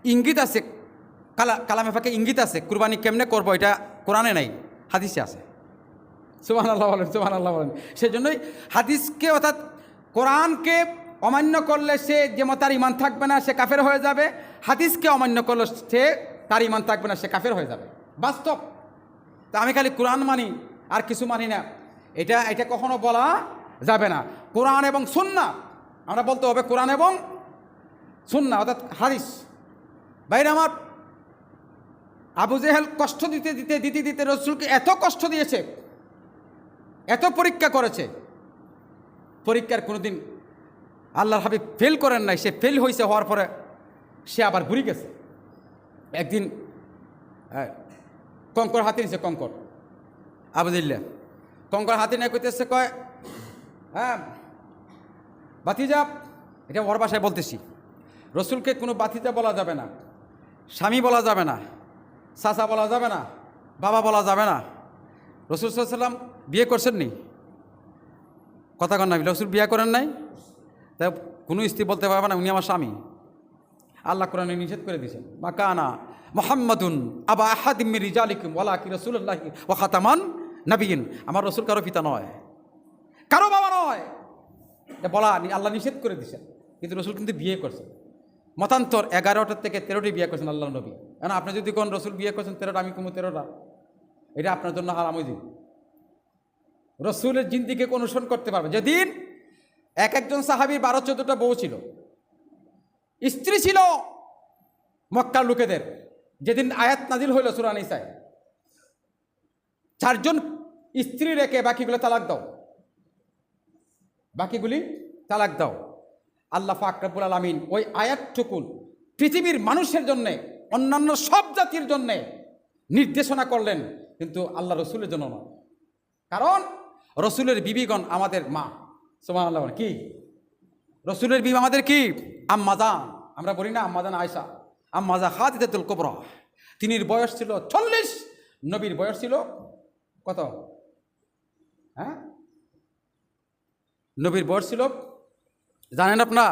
ইঙ্গিত আছে, কালামে ফাঁকে ইঙ্গিত আছে কুরবানি কেমনে করবো, এটা কোরআনে নাই, হাদিসে আছে। সুবহানাল্লাহ বলেন, সুবহানাল্লাহ বলেন। সেজন্যই হাদিসকে অর্থাৎ কোরআনকে অমান্য করলে সে যেমন তার ইমান থাকবে না, সে কাফের হয়ে যাবে। হাদিসকে অমান্য করলে সে তার ইমান থাকবে না, সে কাফের হয়ে যাবে। বাস্তব। তা আমি খালি কোরআন মানি আর কিছু মানি না, এটা কখনো বলা যাবে না। কোরআন এবং সুন্নাহ, আমরা বলতে হবে কোরআন এবং সুন্নাহ অর্থাৎ হাদিস। বাইরে আমার আবু জেহেল কষ্ট দিতে দিতে দিতে দিতে রসুলকে এত কষ্ট দিয়েছে, এত পরীক্ষা করেছে, পরীক্ষার কোনোদিন আল্লাহর হাবিব ফেল করেন নাই। সে ফেল হয়েছে, হওয়ার পরে সে আবার ঘুরে গেছে। একদিন কঙ্কর হাতে নিছে, কঙ্কর আবুদিল্লা কঙ্কর হাতে নিয়ে কইতেছে, কয় হ্যাঁ বাতিজা, এটা ওর ভাষায় বলতেছি, রসুলকে কোনো বাতিজা বলা যাবে না, স্বামী বলা যাবে না, চাচা বলা যাবে না, বাবা বলা যাবে না। রসুল সাল্লাল্লাহু আলাইহি ওয়াসাল্লাম বিয়ে করছেন নি? কথা কন না, রসুল বিয়ে করেন নাই, তাই কোনো স্ত্রী বলতে পারবে না উনি আমার স্বামী। আল্লাহ কোরআনে নিষেধ করে দিয়েছেন, মা কানা মুহাম্মাদুন আবা আহাদিম মির রিজালিকুম ওয়ালাকিন রাসূলুল্লাহি ওয়া খাতামান নবিয়্যিন। আমার রসুল কারো পিতা নয়, কারো বাবা নয়, এটা বলা আল্লাহ নিষেধ করে দিয়েছেন। কিন্তু রসুল কিন্তু বিয়ে করছেন, মতান্তর 11টা থেকে 13টি বিয়ে করছেন আল্লাহ নবী। কারণ আপনি যদি কোন রসুল বিয়ে করছেন 13টা, আমি কমু 13টা, এটা আপনার জন্য হারাম হয়ে যাবে। রসুলের জিন্দিগিকে অনুসরণ করতে পারবে। যেদিন এক একজন সাহাবীর 12-14টা বউ ছিল, স্ত্রী ছিল মক্কার লোকেদের, যেদিন আয়াত নাজিল হইল সূরা নিসায়, 4 জন স্ত্রী রেখে বাকিগুলো তালাক দাও, বাকিগুলি তালাক দাও। আল্লাহ পাক রব্বুল আলামিন ওই আয়াতটুকুন পৃথিবীর মানুষের জন্যে, অন্যান্য সব জাতির জন্যে নির্দেশনা করলেন, কিন্তু আল্লাহ রসুলের জন্য না। কারণ রসুলের বিবিগণ আমাদের মা। সুবহানাল্লাহ। কি রসুলের বিবি আমাদের কি? আম্মাজান। আমরা বলি না আম্মাজান আয়েশা, আম্মাজা খাদিজাতুল কুবরা। তিনির বয়স ছিল 40, নবীর বয়স ছিল কত? হ্যাঁ, নবীর বয়স ছিল জানেন আপনারা?